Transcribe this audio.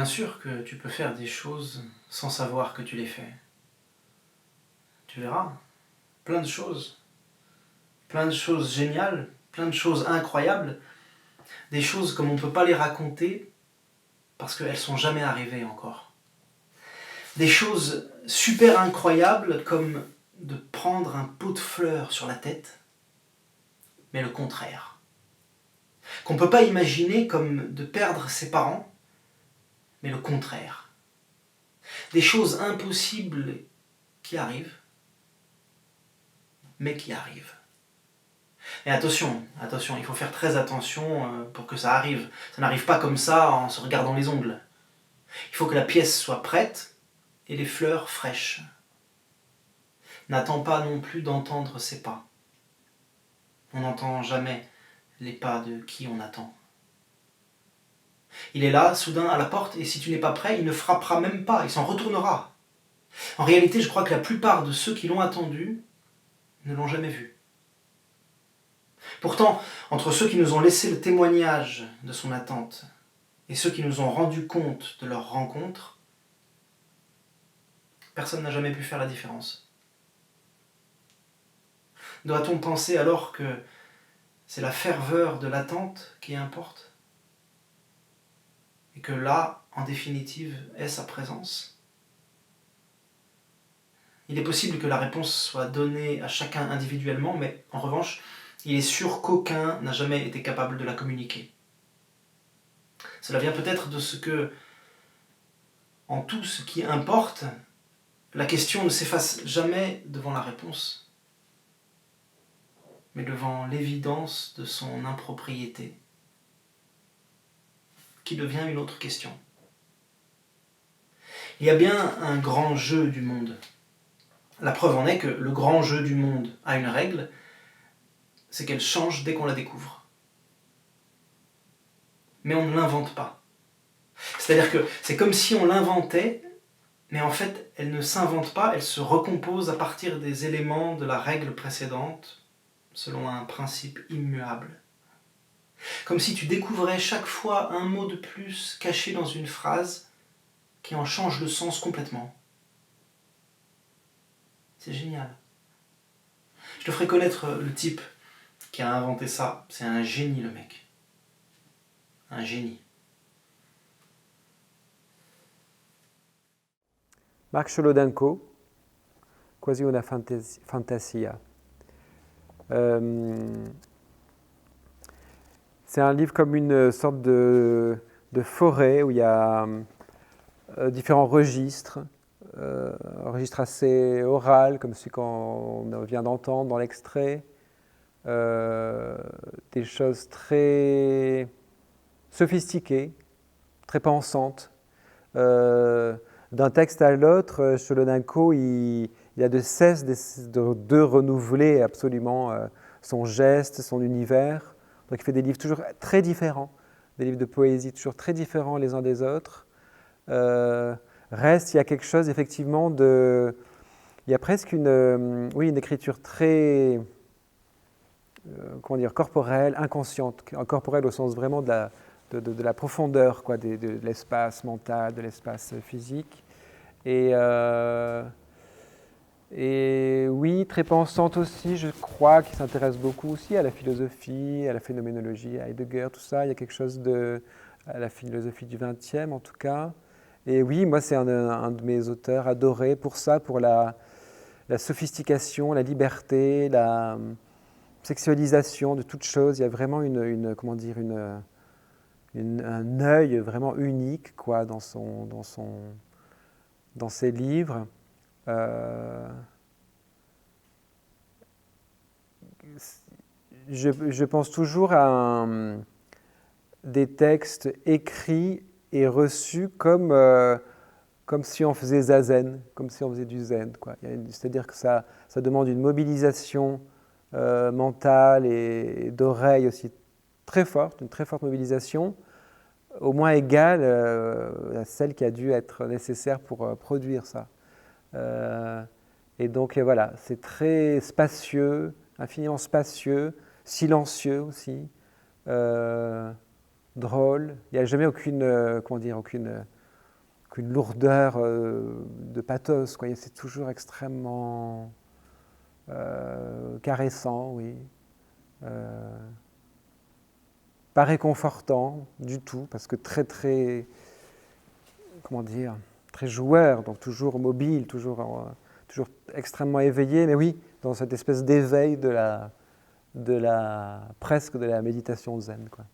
bien sûr que tu peux faire des choses sans savoir que tu les fais. Tu verras, plein de choses géniales, plein de choses incroyables, des choses comme on ne peut pas les raconter parce qu'elles ne sont jamais arrivées encore. Des choses super incroyables comme de prendre un pot de fleurs sur la tête, mais le contraire. Qu'on ne peut pas imaginer comme de perdre ses parents, mais le contraire. Des choses impossibles qui arrivent, mais qui arrivent. Et attention, il faut faire très attention pour que ça arrive. Ça n'arrive pas comme ça en se regardant les ongles. Il faut que la pièce soit prête et les fleurs fraîches. N'attends pas non plus d'entendre ses pas. On n'entend jamais les pas de qui on attend. Il est là, soudain, à la porte, et si tu n'es pas prêt, il ne frappera même pas, il s'en retournera. En réalité, je crois que la plupart de ceux qui l'ont attendu ne l'ont jamais vu. Pourtant, entre ceux qui nous ont laissé le témoignage de son attente et ceux qui nous ont rendu compte de leur rencontre, personne n'a jamais pu faire la différence. Doit-on penser alors que c'est la ferveur de l'attente qui importe ? Et que là, en définitive, est sa présence ? Il est possible que la réponse soit donnée à chacun individuellement, mais en revanche, il est sûr qu'aucun n'a jamais été capable de la communiquer. Cela vient peut-être de ce que, en tout ce qui importe, la question ne s'efface jamais devant la réponse, mais devant l'évidence de son impropriété, qui devient une autre question. Il y a bien un grand jeu du monde. La preuve en est que le grand jeu du monde a une règle, c'est qu'elle change dès qu'on la découvre. Mais on ne l'invente pas. C'est-à-dire que c'est comme si on l'inventait, mais en fait, elle ne s'invente pas, elle se recompose à partir des éléments de la règle précédente, selon un principe immuable. Comme si tu découvrais chaque fois un mot de plus caché dans une phrase qui en change le sens complètement. C'est génial. Je te ferai connaître le type qui a inventé ça. C'est un génie, le mec. Un génie. Marc Cholodenko, Quasi una fantasia. C'est un livre comme une sorte de forêt où il y a différents registres, un registre assez oral, comme celui qu'on vient d'entendre dans l'extrait, des choses très sophistiquées, très pensantes. D'un texte à l'autre, Cholodenko, il a de cesse de renouveler absolument son geste, son univers. Donc il fait des livres toujours très différents, des livres de poésie toujours très différents les uns des autres. Reste, il y a quelque chose effectivement de... Il y a presque une écriture très corporelle, inconsciente, corporelle au sens vraiment de la profondeur, quoi, de l'espace mental, de l'espace physique. Et oui, très pensante aussi, je crois, qui s'intéresse beaucoup aussi à la philosophie, à la phénoménologie, à Heidegger, tout ça. Il y a quelque chose à la philosophie du XXe en tout cas. Et oui, moi c'est un de mes auteurs adorés pour ça, pour la sophistication, la liberté, la sexualisation de toute chose. Il y a vraiment un œil vraiment unique, quoi, dans ses livres. Je pense toujours à des textes écrits et reçus comme si on faisait zazen, comme si on faisait du zen, quoi. C'est-à-dire que ça demande une mobilisation mentale et d'oreille aussi très forte, une très forte mobilisation, au moins égale à celle qui a dû être nécessaire pour produire ça. Et donc voilà, c'est très spacieux, infiniment spacieux, silencieux aussi, drôle. Il n'y a jamais aucune qu'une lourdeur de pathos, quoi. C'est toujours extrêmement caressant, oui. Pas réconfortant du tout, parce que très, comment dire, très joueur, donc toujours mobile, toujours extrêmement éveillé, mais oui, dans cette espèce d'éveil presque de la méditation zen, quoi.